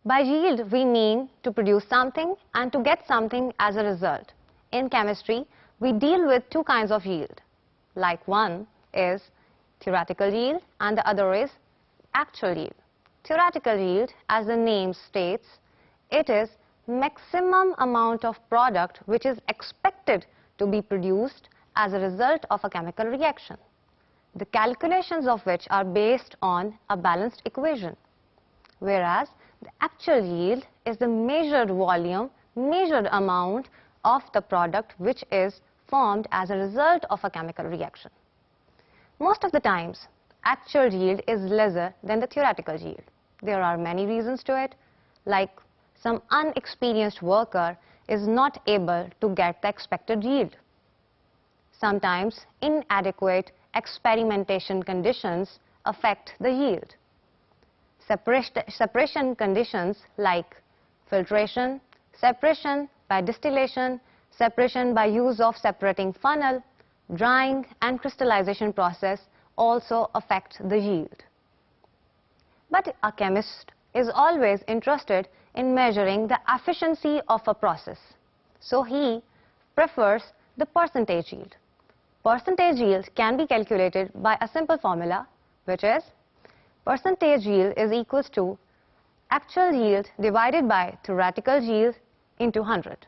By yield, we mean to produce something and to get something as a result. In chemistry, we deal with two kinds of yield. Like one is theoretical yield and the other is actual yield. Theoretical yield, as the name states, it is maximum amount of product which is expected to be produced as a result of a chemical reaction, the calculations of which are based on a balanced equation. Whereas the actual yield is the measured volume, measured amount of the product which is formed as a result of a chemical reaction. Most of the times, actual yield is lesser than the theoretical yield. There are many reasons to it, like some unexperienced worker is not able to get the expected yield. Sometimes inadequate experimentation conditions affect the yield. Separation conditions like filtration, separation by distillation, separation by use of separating funnel, drying and crystallization process also affect the yield. But a chemist is always interested in measuring the efficiency of a process. So he prefers the percentage yield. Percentage yield can be calculated by a simple formula, which is percentage yield is equals to actual yield divided by theoretical yield into 100.